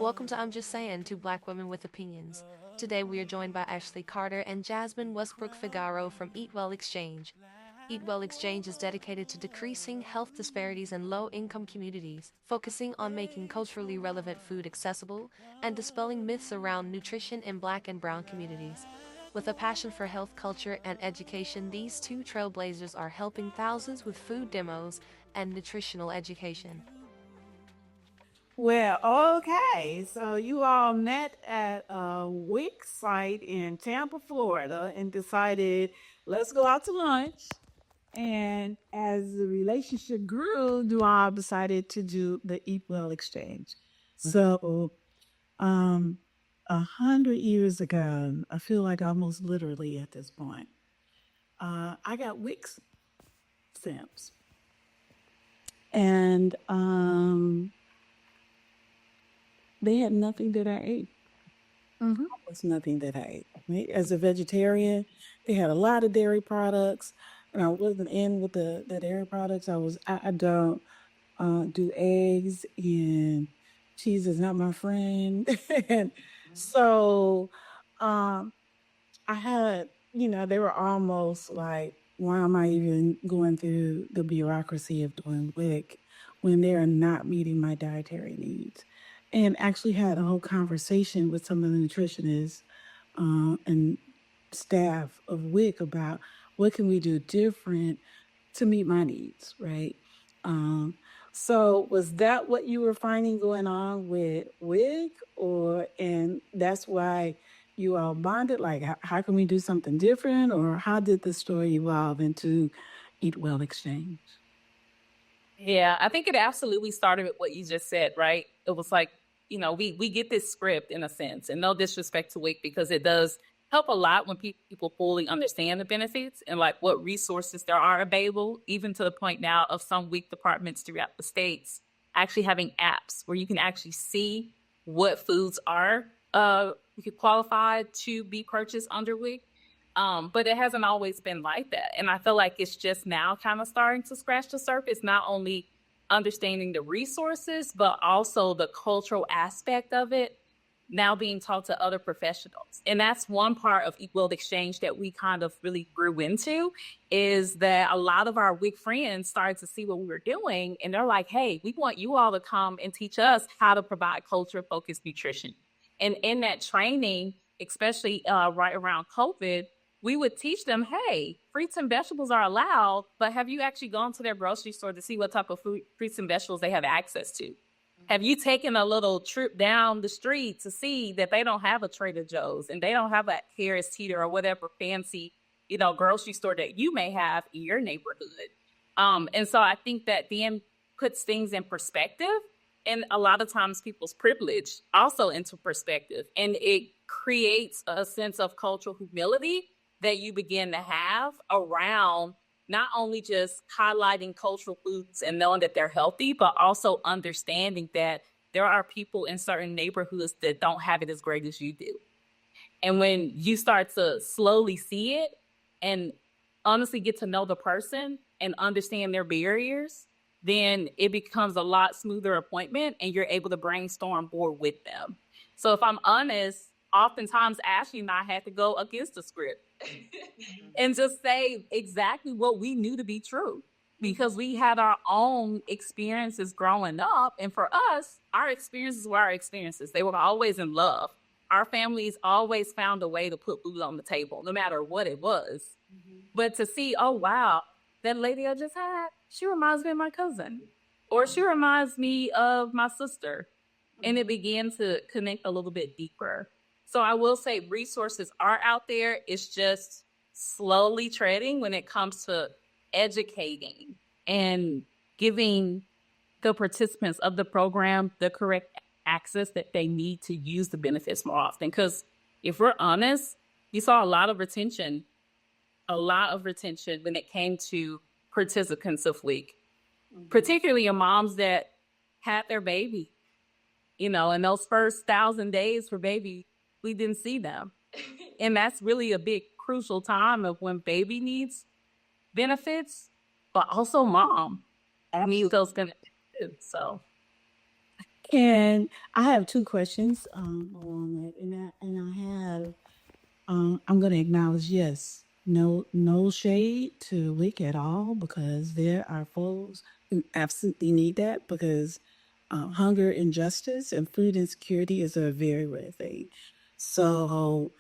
Welcome to I'm Just Saying, two black women with opinions. Today we are joined by Ashley Carter and Jasmine Westbrook-Figaro from EatWell Exchange. EatWell Exchange is dedicated to decreasing health disparities in low-income communities, focusing on making culturally relevant food accessible and dispelling myths around nutrition in black and brown communities. With a passion for health culture and education, these two trailblazers are helping thousands with food demos and nutritional education. Well, okay. So you all met at a WIC site in Tampa, Florida, and decided, let's go out to lunch. And as the relationship grew, you all decided to do the Eat Well Exchange. So, 100 years ago, I feel like almost literally at this point, I got WIC stamps. And they had nothing that I ate. Was nothing that I ate. Right? As a vegetarian, they had a lot of dairy products, and I wasn't in with the dairy products. I don't do eggs, and cheese is not my friend. And so um I had, they were almost like, why am I even going through the bureaucracy of doing WIC when they're not meeting my dietary needs? And actually had a whole conversation with some of the nutritionists and staff of WIC about what can we do different to meet my needs, right? Um, so was that what you were finding going on with WIC, or and that's why you all bonded? Like, how can we do something different, or how did the story evolve into Eat Well Exchange? Yeah, I think it absolutely started with what you just said, right? It was like, we get this script in a sense, and no disrespect to WIC because it does help a lot when people fully understand the benefits and like what resources there are available, even to the point now of some WIC departments throughout the states actually having apps where you can actually see what foods are you could qualify to be purchased under WIC. But it hasn't always been like that. And I feel like it's just now kind of starting to scratch the surface, not only understanding the resources, but also the cultural aspect of it now being taught to other professionals. And that's one part of Equal Exchange that we kind of really grew into, is that a lot of our WIC friends started to see what we were doing. And they're like, hey, we want you all to come and teach us how to provide culture-focused nutrition. And in that training, especially right around COVID, we would teach them, hey, fruits and vegetables are allowed, but have you actually gone to their grocery store to see what type of fruits and vegetables they have access to? Have you taken a little trip down the street to see that they don't have a Trader Joe's and they don't have a Harris Teeter or whatever fancy, grocery store that you may have in your neighborhood? And so I think that then puts things in perspective, and a lot of times people's privilege also into perspective, and it creates a sense of cultural humility that you begin to have around not only just highlighting cultural foods and knowing that they're healthy, but also understanding that there are people in certain neighborhoods that don't have it as great as you do. And when you start to slowly see it and honestly get to know the person and understand their barriers, then it becomes a lot smoother appointment and you're able to brainstorm more with them. So if I'm honest, oftentimes Ashley and I had to go against the script and just say exactly what we knew to be true, because we had our own experiences growing up. And for us, our experiences were our experiences. They were always in love. Our families always found a way to put food on the table, no matter what it was. But to see, oh, wow, that lady I just had, she reminds me of my cousin, or she reminds me of my sister. And it began to connect a little bit deeper. So I will say resources are out there. It's just slowly treading when it comes to educating and giving the participants of the program the correct access that they need to use the benefits more often. Because if we're honest, we saw a lot of retention when it came to participants of WIC, particularly your moms that had their baby, in those first 1,000 days for baby, we didn't see them. And that's really a big crucial time of when baby needs benefits, but also mom needs those benefits. So And I have two questions along that, I'm going to acknowledge, yes, no shade to WIC at all, because there are folks who absolutely need that, because hunger, injustice, and food insecurity is a very rare thing. So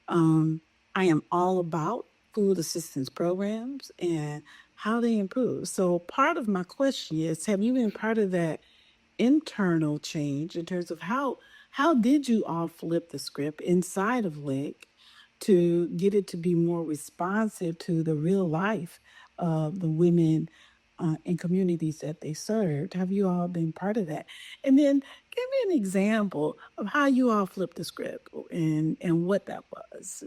I am all about food assistance programs and how they improve. So part of my question is, have you been part of that internal change in terms of how did you all flip the script inside of WIC to get it to be more responsive to the real life of the women and communities that they served? Have you all been part of that? And then give me an example of how you all flipped the script and what that was.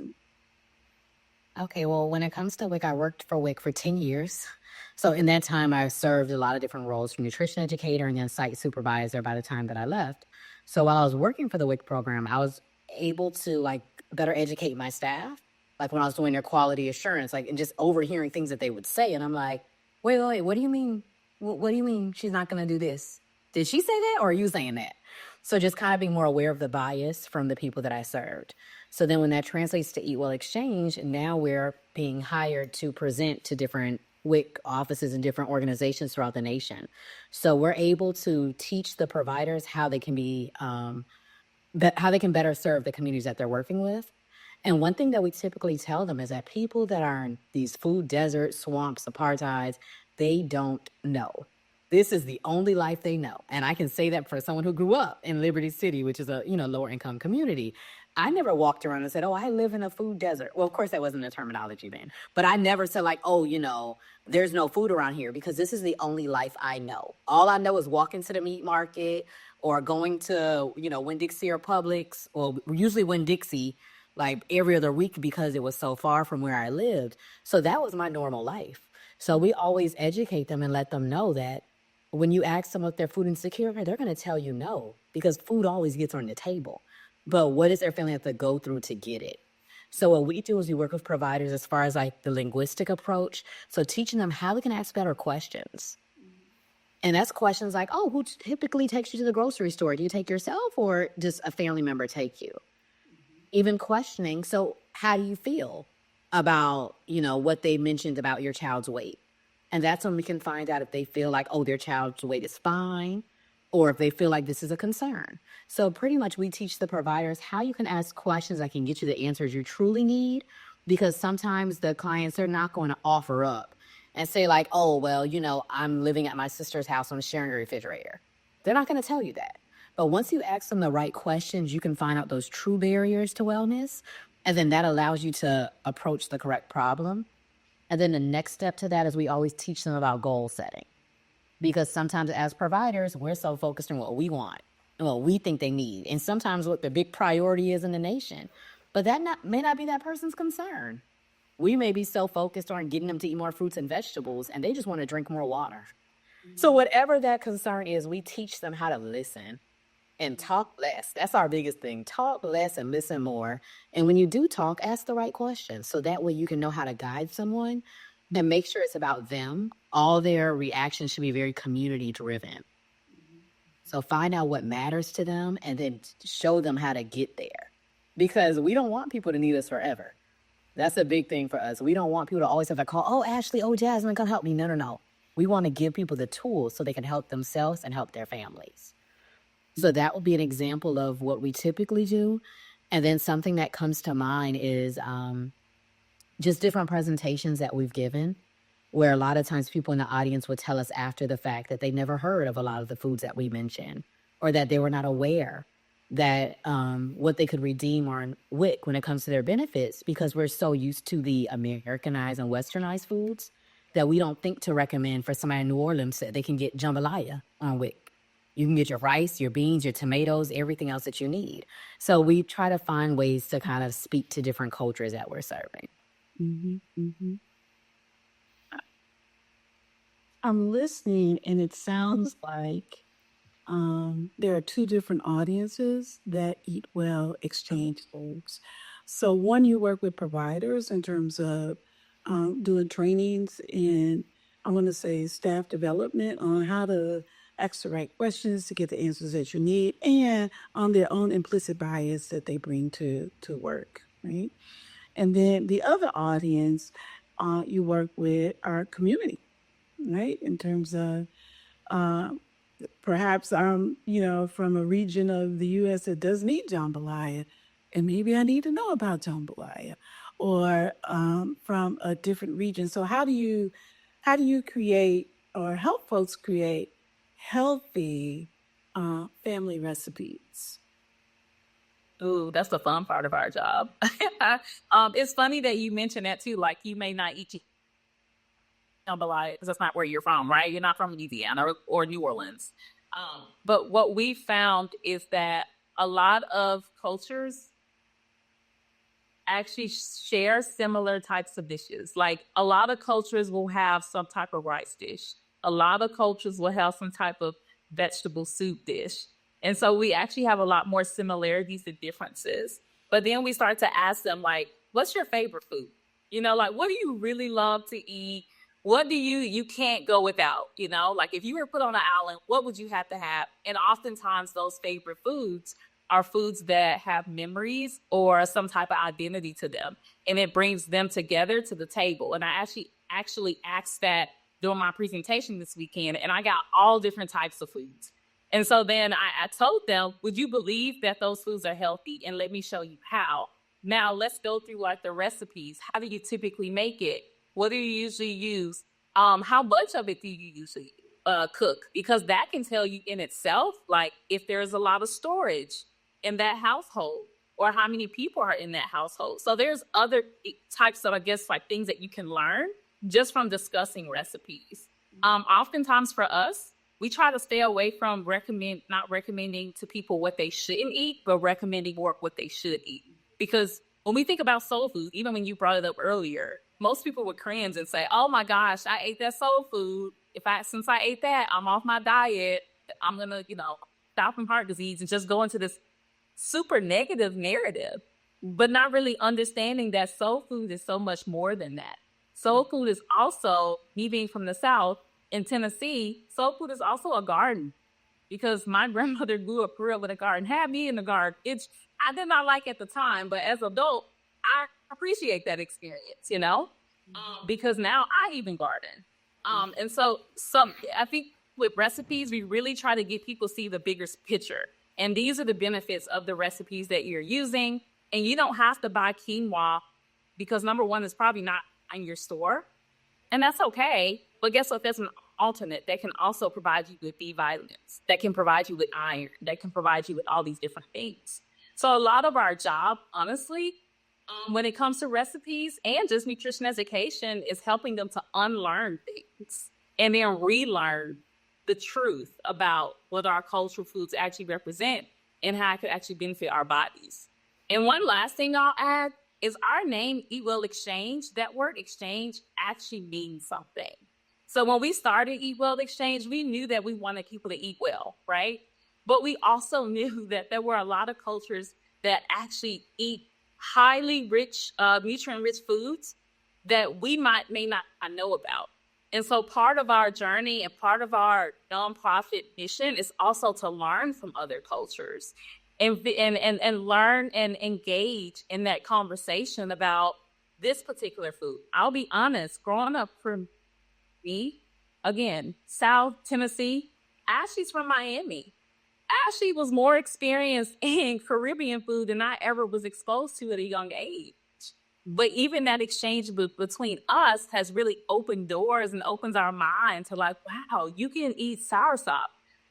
Okay, well, when it comes to WIC, I worked for WIC for 10 years. So in that time, I served a lot of different roles, from nutrition educator and then site supervisor by the time that I left. So while I was working for the WIC program, I was able to like better educate my staff. Like when I was doing their quality assurance, like, and just overhearing things that they would say. And I'm like, wait, what do you mean? What do you mean she's not going to do this? Did she say that, or are you saying that? So just kind of being more aware of the bias from the people that I served. So then when that translates to EatWell Exchange, now we're being hired to present to different WIC offices and different organizations throughout the nation. So we're able to teach the providers how they can be, how they can better serve the communities that they're working with. And one thing that we typically tell them is that people that are in these food deserts, swamps, apartheids, they don't know. This is the only life they know. And I can say that for someone who grew up in Liberty City, which is a, lower income community. I never walked around and said, oh, I live in a food desert. Well, of course, that wasn't the terminology then. But I never said like, oh, there's no food around here, because this is the only life I know. All I know is walking to the meat market or going to, Winn-Dixie or Publix, or usually Winn-Dixie, like every other week, because it was so far from where I lived. So that was my normal life. So we always educate them and let them know that when you ask them if they're food insecure, they're going to tell you no, because food always gets on the table. But what does their family have to go through to get it? So what we do is we work with providers as far as like the linguistic approach. So teaching them how they can ask better questions. And that's questions like, oh, who typically takes you to the grocery store? Do you take yourself, or does a family member take you? Even questioning, so how do you feel about, what they mentioned about your child's weight? And that's when we can find out if they feel like, oh, their child's weight is fine, or if they feel like this is a concern. So pretty much we teach the providers how you can ask questions that can get you the answers you truly need, because sometimes the clients are not going to offer up and say like, oh, well, I'm living at my sister's house, I'm sharing a refrigerator. They're not going to tell you that. But once you ask them the right questions, you can find out those true barriers to wellness. And then that allows you to approach the correct problem. And then the next step to that is we always teach them about goal setting. Because sometimes as providers, we're so focused on what we want and what we think they need. And sometimes what the big priority is in the nation. But that may not be that person's concern. We may be so focused on getting them to eat more fruits and vegetables, and they just want to drink more water. So whatever that concern is, we teach them how to listen and talk less. That's our biggest thing. Talk less and listen more. And when you do talk, ask the right questions. So that way you can know how to guide someone and make sure it's about them. All their reactions should be very community driven. So find out what matters to them and then show them how to get there. Because we don't want people to need us forever. That's a big thing for us. We don't want people to always have to call, oh, Ashley, oh, Jasmine, come help me. No. We want to give people the tools so they can help themselves and help their families. So that would be an example of what we typically do. And then something that comes to mind is just different presentations that we've given, where a lot of times people in the audience would tell us after the fact that they never heard of a lot of the foods that we mentioned, or that they were not aware that what they could redeem on WIC when it comes to their benefits, because we're so used to the Americanized and Westernized foods that we don't think to recommend for somebody in New Orleans that they can get jambalaya on WIC. You can get your rice, your beans, your tomatoes, everything else that you need. So we try to find ways to kind of speak to different cultures that we're serving. I'm listening, and it sounds like there are two different audiences that EatWell Exchange folks. So one, you work with providers in terms of doing trainings and I want to say staff development on how to ask the right questions to get the answers that you need, and on their own implicit bias that they bring to work, right? And then the other audience you work with our community, right? In terms of perhaps I'm, from a region of the U.S. that doesn't eat jambalaya, and maybe I need to know about jambalaya, or from a different region. So how do you create or help folks create healthy family recipes? Ooh, that's the fun part of our job. It's funny that you mentioned that too. Like, you may not eat jambalaya because that's not where you're from, right? You're not from Louisiana or New Orleans. But what we found is that a lot of cultures actually share similar types of dishes. Like, a lot of cultures will have some type of rice dish. A lot of cultures will have some type of vegetable soup dish. And so we actually have a lot more similarities than differences. But then we start to ask them, like, what's your favorite food? Like, what do you really love to eat? What do you can't go without? Like, if you were put on an island, what would you have to have? And oftentimes those favorite foods are foods that have memories or some type of identity to them. And it brings them together to the table. And I actually asked that during my presentation this weekend, and I got all different types of foods. And so then I told them, would you believe that those foods are healthy? And let me show you how. Now let's go through like the recipes. How do you typically make it? What do you usually use? How much of it do you usually cook? Because that can tell you in itself, like, if there's a lot of storage in that household or how many people are in that household. So there's other types of, I guess, like things that you can learn just from discussing recipes. Oftentimes for us, we try to stay away from not recommending to people what they shouldn't eat, but recommending more what they should eat. Because when we think about soul food, even when you brought it up earlier, most people would cringe and say, oh my gosh, I ate that soul food. Since I ate that, I'm off my diet. I'm going to, stop from heart disease, and just go into this super negative narrative, but not really understanding that soul food is so much more than that. Soul food is also, me being from the South in Tennessee, soul food is also a garden, because my grandmother grew up with a garden, had me in the garden. I did not like at the time, but as an adult, I appreciate that experience, because now I even garden. And so I think with recipes, we really try to get people see the bigger picture. And these are the benefits of the recipes that you're using. And you don't have to buy quinoa because, number one, it's probably not in your store. And that's okay. But guess what? There's an alternate that can also provide you with B vitamins, that can provide you with iron, that can provide you with all these different things. So a lot of our job, honestly, when it comes to recipes and just nutrition education, is helping them to unlearn things and then relearn the truth about what our cultural foods actually represent and how it could actually benefit our bodies. And one last thing I'll add is our name, EatWell Exchange. That word exchange actually means something. So when we started EatWell Exchange, we knew that we wanted people to eat well, right? But we also knew that there were a lot of cultures that actually eat highly rich, nutrient-rich foods that we may not know about. And so part of our journey and part of our nonprofit mission is also to learn from other cultures and learn and engage in that conversation about this particular food. I'll be honest, growing up for me, again, South Tennessee, Ashley's from Miami. Ashley was more experienced in Caribbean food than I ever was exposed to at a young age. But even that exchange between us has really opened doors and opens our mind to, like, wow, you can eat soursop,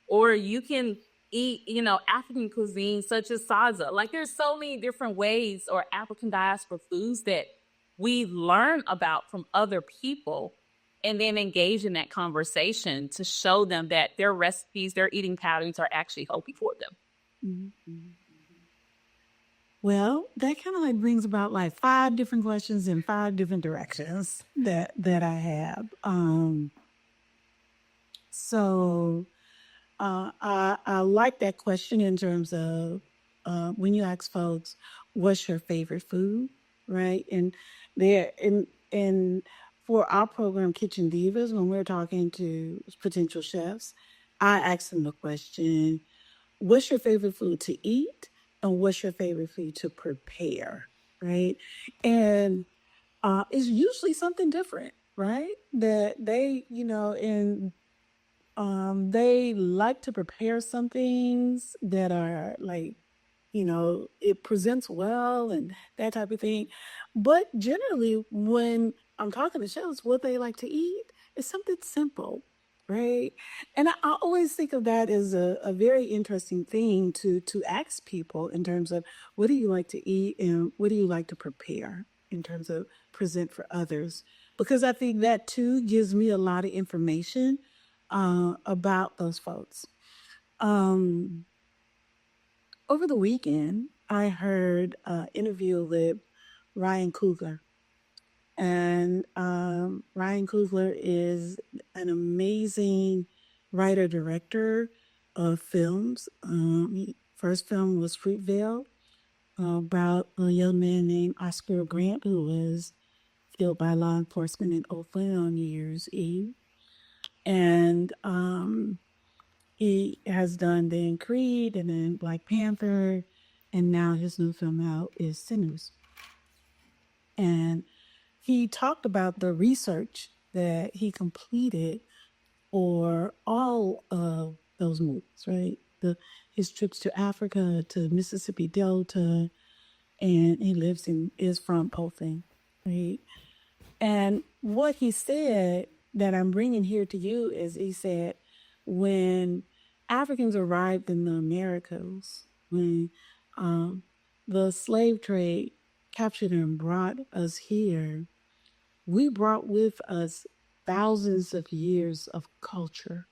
or you can eat, African cuisine such as salsa. Like, there's so many different ways, or African diaspora foods that we learn about from other people, and then engage in that conversation to show them that their recipes, their eating patterns are actually healthy for them. Mm-hmm. Well, that kind of like brings about like 5 different questions in 5 different directions that I have. So I like that question in terms of when you ask folks, what's your favorite food, right? And there in for our program, Kitchen Divas, when we're talking to potential chefs, I asked them the question, what's your favorite food to eat? And what's your favorite food to prepare? Right. And it's usually something different, right? That they, and they like to prepare some things that are like, it presents well and that type of thing. But generally, when I'm talking to chefs, what they like to eat is something simple, right? And I always think of that as a very interesting thing to ask people in terms of what do you like to eat and what do you like to prepare in terms of present for others. Because I think that too gives me a lot of information about those folks. Um, Over the weekend, I heard an interview with Ryan Coogler. And Ryan Coogler is an amazing writer director of films. First film was Fruitvale, about a young man named Oscar Grant who was killed by law enforcement in Oakland on New Year's Eve. And he has done then Creed and then Black Panther, and now his new film out is Sinners. And he talked about the research that he completed for all of those movies, right? His trips to Africa, to Mississippi Delta, and is from Polthing, right? And what he said that I'm bringing here to you is he said, when Africans arrived in the Americas, when the slave trade captured and brought us here, we brought with us thousands of years of culture.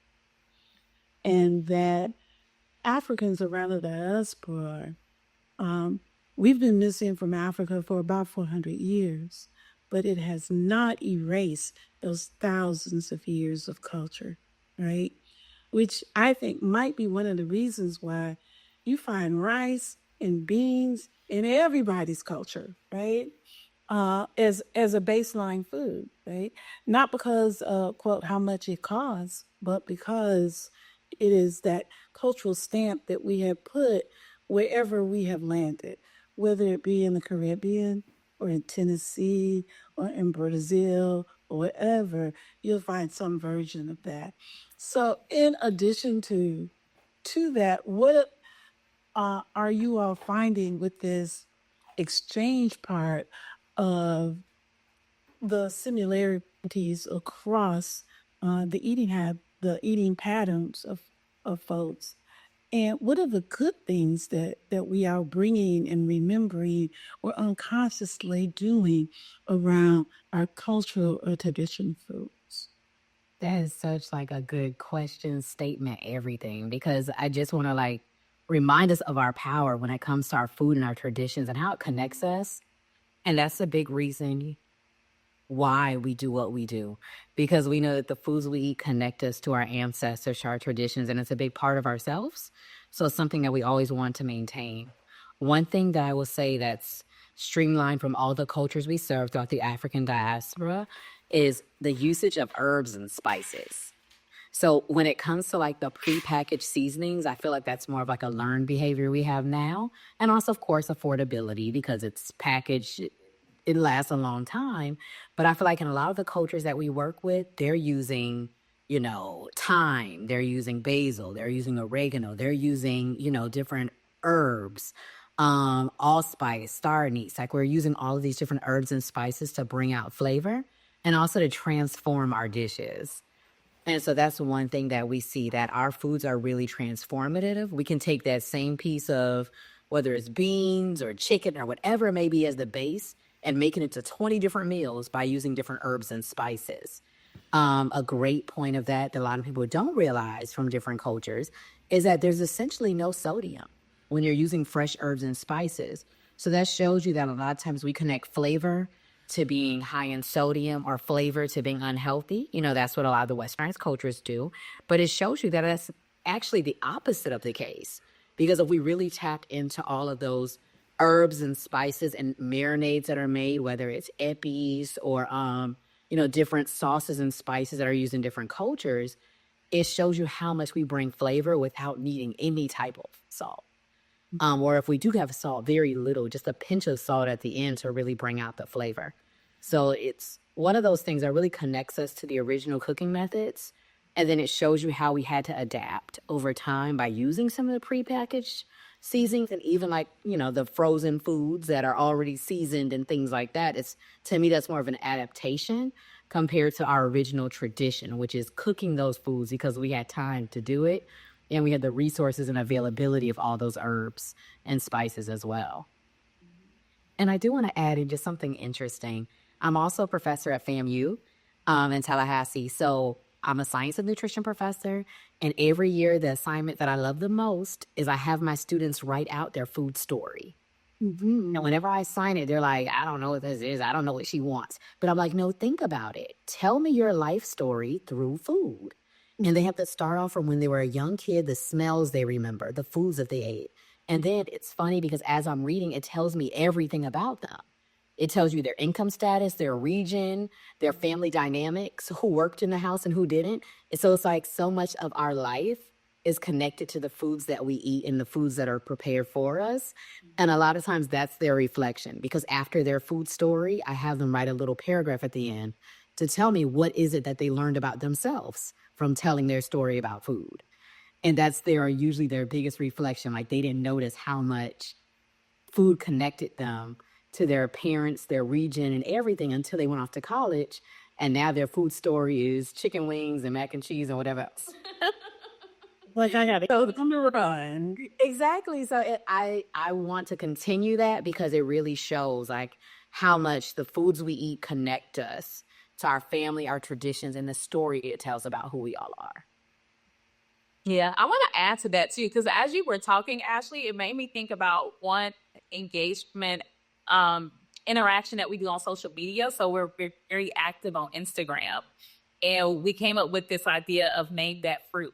And that Africans around the diaspora, we've been missing from Africa for about 400 years, but it has not erased those thousands of years of culture, right? Which I think might be one of the reasons why you find rice and beans in everybody's culture, right? As a baseline food, right? Not because quote how much it costs, but because it is that cultural stamp that we have put wherever we have landed, whether it be in the Caribbean or in Tennessee or in Brazil or wherever, you'll find some version of that. So, in addition to that, what are you all finding with this exchange part of the similarities across the eating patterns of folks? And what are the good things that we are bringing and remembering or unconsciously doing around our cultural or traditional foods? That is such like a good question, statement, everything, because I just want to like remind us of our power when it comes to our food and our traditions and how it connects us. And that's a big reason why we do what we do, because we know that the foods we eat connect us to our ancestors, to our traditions, and it's a big part of ourselves. So it's something that we always want to maintain. One thing that I will say that's streamlined from all the cultures we serve throughout the African diaspora is the usage of herbs and spices. So when it comes to like the prepackaged seasonings, I feel like that's more of like a learned behavior we have now. And also, of course, affordability because it's packaged, it lasts a long time. But I feel like in a lot of the cultures that we work with, they're using, thyme, they're using basil, they're using oregano, they're using, different herbs, allspice, star anise. Like we're using all of these different herbs and spices to bring out flavor and also to transform our dishes. And so that's one thing that we see, that our foods are really transformative. We can take that same piece of whether it's beans or chicken or whatever it may be as the base and make it into 20 different meals by using different herbs and spices. A great point of that a lot of people don't realize from different cultures is that there's essentially no sodium when you're using fresh herbs and spices. So that shows you that a lot of times we connect flavor to being high in sodium or flavor to being unhealthy. That's what a lot of the westernized cultures do. But it shows you that that's actually the opposite of the case. Because if we really tap into all of those herbs and spices and marinades that are made, whether it's epis or, different sauces and spices that are used in different cultures, it shows you how much we bring flavor without needing any type of salt. Or if we do have salt, very little, just a pinch of salt at the end to really bring out the flavor. So it's one of those things that really connects us to the original cooking methods. And then it shows you how we had to adapt over time by using some of the prepackaged seasonings and even like, the frozen foods that are already seasoned and things like that. To me, that's more of an adaptation compared to our original tradition, which is cooking those foods because we had time to do it. And we had the resources and availability of all those herbs and spices as well. And I do want to add in just something interesting. I'm also a professor at FAMU in Tallahassee. So I'm a science and nutrition professor. And every year, the assignment that I love the most is I have my students write out their food story. And whenever I sign it, they're like, I don't know what this is. I don't know what she wants. But I'm like, no, think about it. Tell me your life story through food. And they have to start off from when they were a young kid, the smells they remember, the foods that they ate. And then it's funny because as I'm reading, it tells me everything about them. It tells you their income status, their region, their family dynamics, who worked in the house and who didn't. And so it's like so much of our life is connected to the foods that we eat and the foods that are prepared for us. And a lot of times that's their reflection because after their food story, I have them write a little paragraph at the end to tell me what is it that they learned about themselves from telling their story about food. And that's usually their biggest reflection. Like they didn't notice how much food connected them to their parents, their region, and everything until they went off to college. And now their food story is chicken wings and mac and cheese and whatever else. Like I gotta go on the run. Exactly. So I want to continue that because it really shows like how much the foods we eat connect us to our family, our traditions, and the story it tells about who we all are. Yeah, I want to add to that too, because as you were talking, Ashley, it made me think about one engagement interaction that we do on social media. So we're very active on Instagram, and we came up with this idea of name that fruit.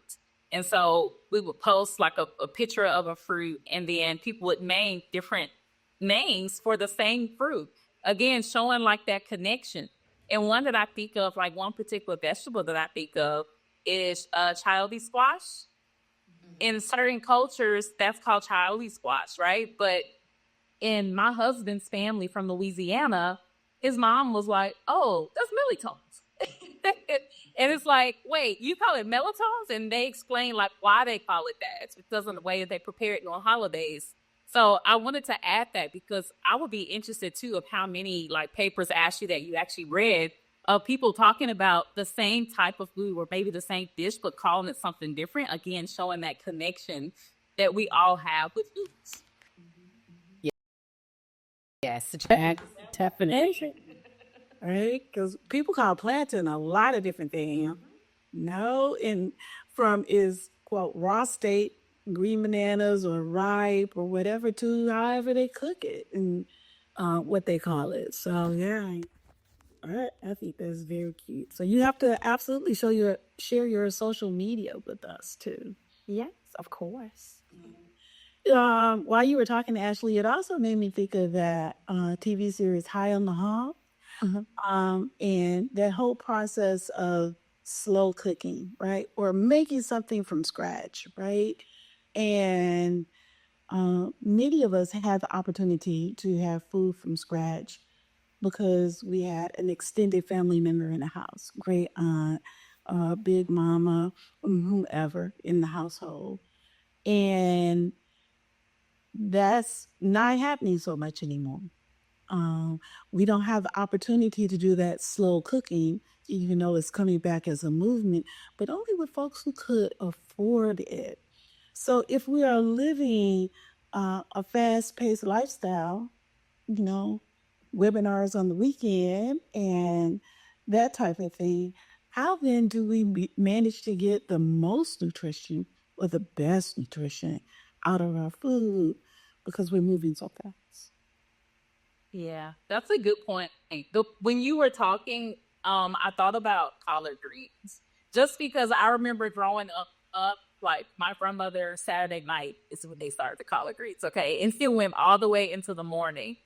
And so we would post like a picture of a fruit, and then people would name different names for the same fruit. Again, showing like that connection. And one that I think of, like one particular vegetable that I think of is childy squash. In certain cultures, that's called childy squash, right? But in my husband's family from Louisiana, his mom was like, oh, that's millitones. And it's like, wait, you call it mellotons? And they explain like why they call it that. It's because of the way that they prepare it on holidays. So I wanted to add that because I would be interested too of how many like papers, Ashley, that you actually read of people talking about the same type of food or maybe the same dish, but calling it something different. Again, showing that connection that we all have with foods. Yes. Definition. Right? Because people call plantain a lot of different things. No, and from is quote raw state, green bananas or ripe or whatever to however they cook it and what they call it. So yeah. All right, I think that's very cute. So you have to absolutely share your social media with us too. Yes, of course. While you were talking to Ashley, it also made me think of that TV series High on the Hog. And that whole process of slow cooking, right? Or making something from scratch, right? And many of us had the opportunity to have food from scratch because we had an extended family member in the house, great aunt, big mama, whomever in the household. And that's not happening so much anymore. We don't have the opportunity to do that slow cooking, even though it's coming back as a movement, but only with folks who could afford it. So if we are living a fast-paced lifestyle, webinars on the weekend and that type of thing, how then do we manage to get the most nutrition or the best nutrition out of our food because we're moving so fast? Yeah, that's a good point. When you were talking, I thought about collard greens just because I remember growing up like my grandmother Saturday night is when they started the collard greens. Okay. And still went all the way into the morning.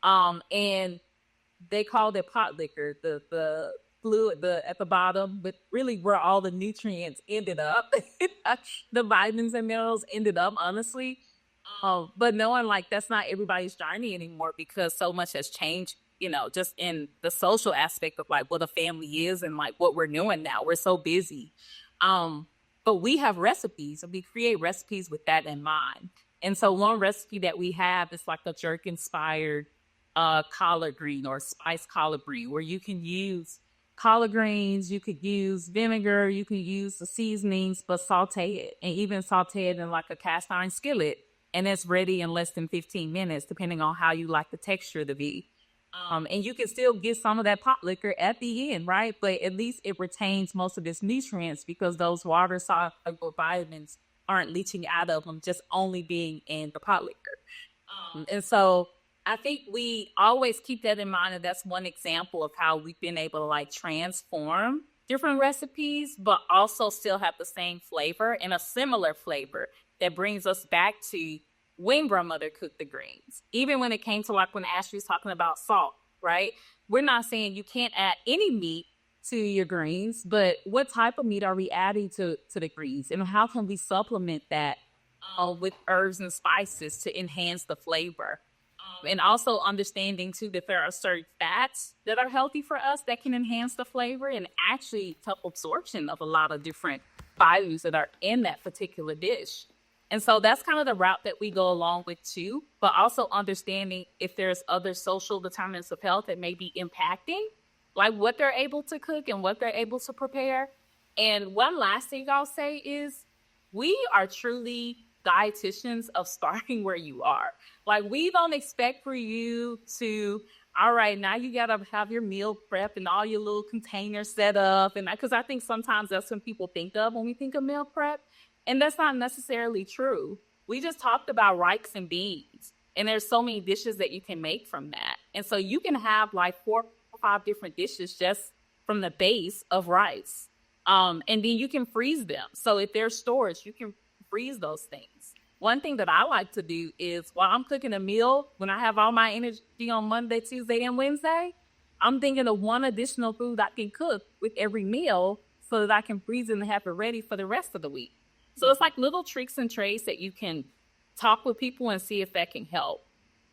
And they called it pot liquor, the blue at the bottom, but really where all the nutrients ended up, the vitamins and minerals ended up, honestly. But knowing like that's not everybody's journey anymore because so much has changed, just in the social aspect of like what a family is and like what we're doing now. We're so busy. But we have recipes and we create recipes with that in mind. And so one recipe that we have is like a jerk inspired collard green or spiced collard green where you can use collard greens, you could use vinegar, you can use the seasonings, but saute it and even saute it in like a cast iron skillet. And it's ready in less than 15 minutes, depending on how you like the texture to be. And you can still get some of that pot liquor at the end, right? But at least it retains most of its nutrients because those water soluble vitamins aren't leaching out of them, just only being in the pot liquor. And so I think we always keep that in mind. And that's one example of how we've been able to like transform different recipes, but also still have the same flavor and a similar flavor that brings us back to when grandmother cooked the greens. Even when it came to like when Ashley's talking about salt, right? We're not saying you can't add any meat to your greens, but what type of meat are we adding to the greens? And how can we supplement that with herbs and spices to enhance the flavor? And also understanding too that there are certain fats that are healthy for us that can enhance the flavor and actually help absorption of a lot of different vitamins that are in that particular dish. And so that's kind of the route that we go along with too, but also understanding if there's other social determinants of health that may be impacting like what they're able to cook and what they're able to prepare. And one last thing I'll say is we are truly dietitians of starting where you are. Like we don't expect for you to, all right, now you got to have your meal prep and all your little containers set up. And because I think sometimes that's what people think of when we think of meal prep. And that's not necessarily true. We just talked about rice and beans. And there's so many dishes that you can make from that. And so you can have like 4 or 5 different dishes just from the base of rice. And then you can freeze them. So if there's storage, you can freeze those things. One thing that I like to do is while I'm cooking a meal, when I have all my energy on Monday, Tuesday, and Wednesday, I'm thinking of one additional food I can cook with every meal so that I can freeze it and have it ready for the rest of the week. So it's like little tricks and trades that you can talk with people and see if that can help.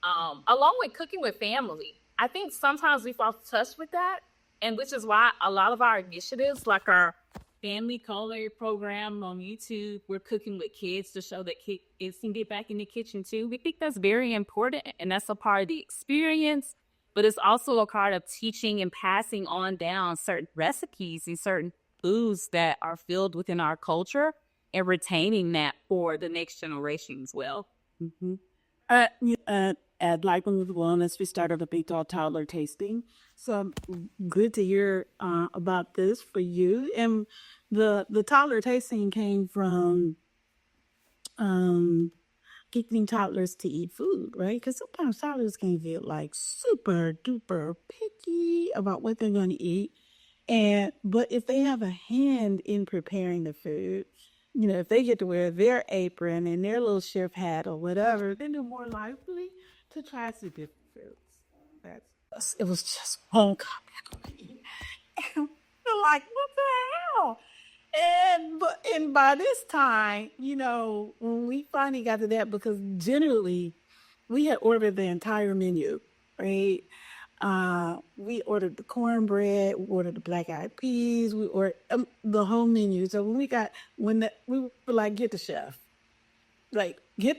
Along with cooking with family, I think sometimes we've lost touch with that, and which is why a lot of our initiatives, like our family culinary program on YouTube, we're cooking with kids to show that kids can get back in the kitchen too. We think that's very important, and that's a part of the experience, but it's also a part of teaching and passing on down certain recipes and certain foods that are filled within our culture and retaining that for the next generation as well. Mm-hmm. At Like Women with Wellness, we started a big dog toddler tasting. So good to hear about this for you. And the toddler tasting came from getting toddlers to eat food, right? Because sometimes toddlers can get like super duper picky about what they're going to eat. But if they have a hand in preparing the food, if they get to wear their apron and their little chef hat or whatever, then they're more likely to try some different foods. It was just one comment. And we're like, what the hell? And by this time, when we finally got to that, because generally we had ordered the entire menu, right? We ordered the cornbread, we ordered the black eyed peas, we ordered the whole menu. So we were like, get the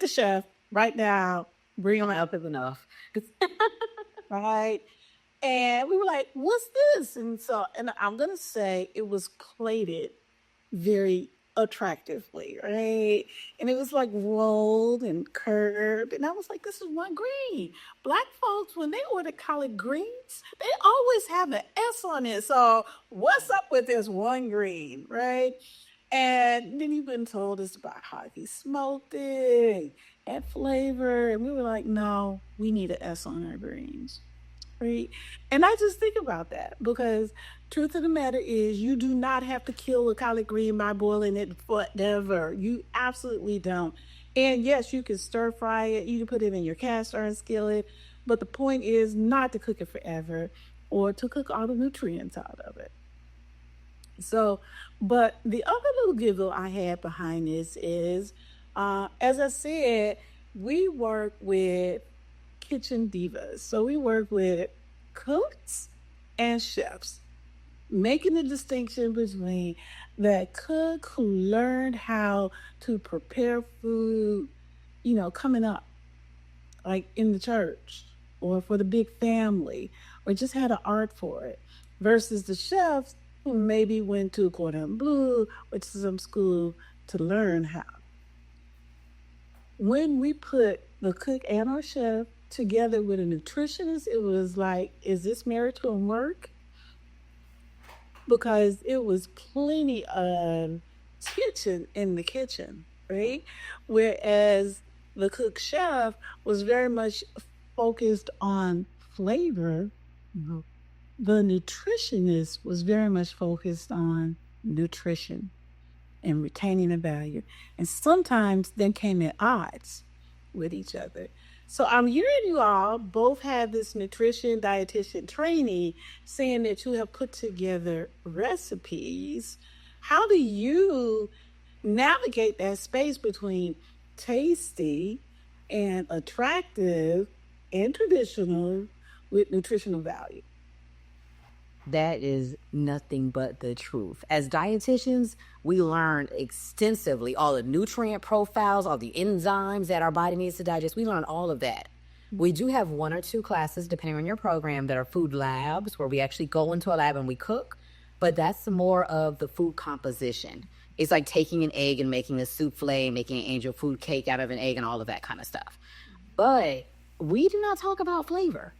chef right now, bring them up is enough. Right. And we were like, what's this? And I'm going to say it was plated very attractively, right? And it was like rolled and curved. And I was like, this is one green. Black folks, when they order collard greens, they always have an S on it. So what's up with this one green, right? And then he went and told us about how he smoked it and flavor. And we were like, no, we need an S on our greens. Right? And I just think about that because truth of the matter is you do not have to kill a collard green by boiling it forever. You absolutely don't. And yes, you can stir fry it. You can put it in your cast iron skillet. But the point is not to cook it forever or to cook all the nutrients out of it. So, but the other little giggle I had behind this is, as I said, we work with kitchen divas. So we work with cooks and chefs, making the distinction between that cook who learned how to prepare food, coming up, like in the church or for the big family, or just had an art for it, versus the chefs who maybe went to Cordon Bleu or to some school to learn how. When we put the cook and our chef together with a nutritionist, it was like, is this married to a work? Because it was plenty of tension in the kitchen, right? Whereas the cook chef was very much focused on flavor. The nutritionist was very much focused on nutrition and retaining the value. And sometimes they came at odds with each other. So I'm hearing you all both have this nutrition dietitian training, saying that you have put together recipes. How do you navigate that space between tasty and attractive and traditional with nutritional value? That is nothing but the truth. As dietitians, we learn extensively all the nutrient profiles, all the enzymes that our body needs to digest. We learn all of that. We do have 1 or 2 classes, depending on your program, that are food labs, where we actually go into a lab and we cook. But that's more of the food composition. It's like taking an egg and making a souffle, making an angel food cake out of an egg and all of that kind of stuff. But we do not talk about flavor.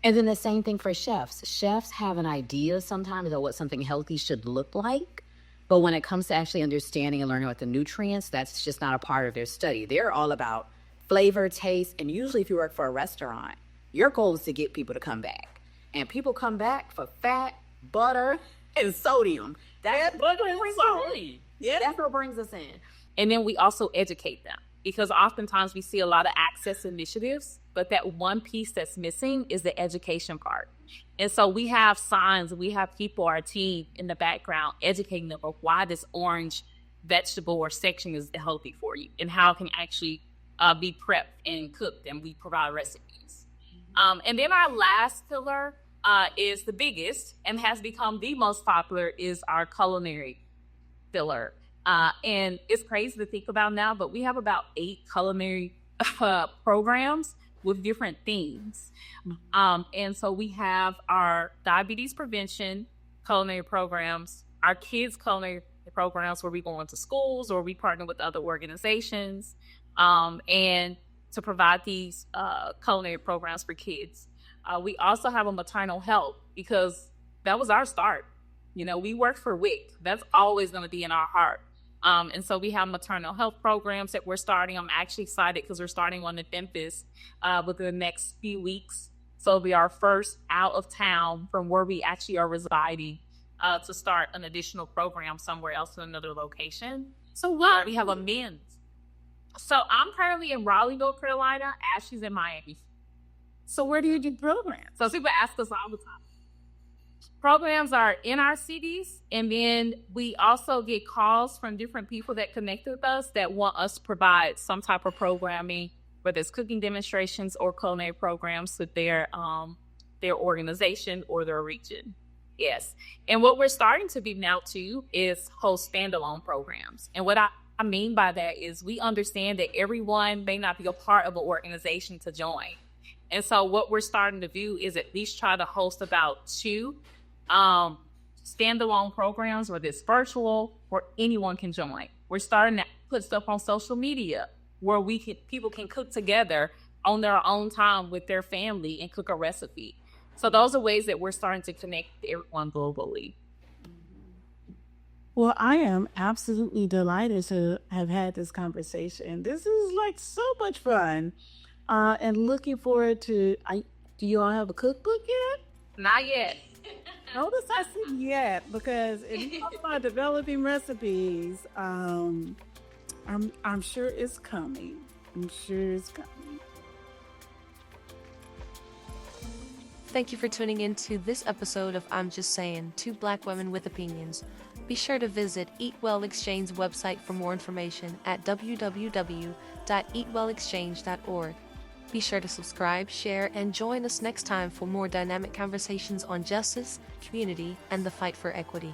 And then the same thing for chefs. Chefs have an idea sometimes of what something healthy should look like. But when it comes to actually understanding and learning about the nutrients, that's just not a part of their study. They're all about flavor, taste, and usually if you work for a restaurant, your goal is to get people to come back. And people come back for fat, butter, and sodium. That's what brings us in. Yeah, that's what brings us in. And then we also educate them, because oftentimes we see a lot of access initiatives, but that one piece that's missing is the education part. And so we have signs, we have people, our team in the background, educating them of why this orange vegetable or section is healthy for you and how it can actually be prepped and cooked, and we provide recipes. And then our last pillar is the biggest and has become the most popular, is our culinary pillar. And it's crazy to think about now, but we have about 8 culinary programs with different themes. And so we have our diabetes prevention culinary programs, our kids culinary programs where we go into schools or we partner with other organizations and to provide these culinary programs for kids. We also have a maternal health, because that was our start. We work for WIC. That's always going to be in our heart. And so we have maternal health programs that we're starting. I'm actually excited because we're starting one in Memphis within the next few weeks. So it'll be our first out of town from where we actually are residing to start an additional program somewhere else in another location. So what? We have a men's. So I'm currently in Raleigh, North Carolina. Ashley's in Miami. So where do you do programs? So people ask us all the time. Programs are in our cities, and then we also get calls from different people that connect with us that want us to provide some type of programming, whether it's cooking demonstrations or culinary programs with their organization or their region. Yes. And what we're starting to be now too is host standalone programs. And what I mean by that is we understand that everyone may not be a part of an organization to join. And so what we're starting to do is at least try to host about 2 standalone programs, whether it's virtual or anyone can join. We're starting to put stuff on social media where people can cook together on their own time with their family and cook a recipe. So those are ways that we're starting to connect everyone globally. Well, I am absolutely delighted to have had this conversation. This is like so much fun. And looking forward to, do you all have a cookbook yet? Not yet. Notice I said yet, because if you talk about developing recipes, I'm sure it's coming. I'm sure it's coming. Thank you for tuning in to this episode of I'm Just Saying, Two Black Women with Opinions. Be sure to visit EatWell Exchange's website for more information at www.eatwellexchange.org. Be sure to subscribe, share, and join us next time for more dynamic conversations on justice, community, and the fight for equity.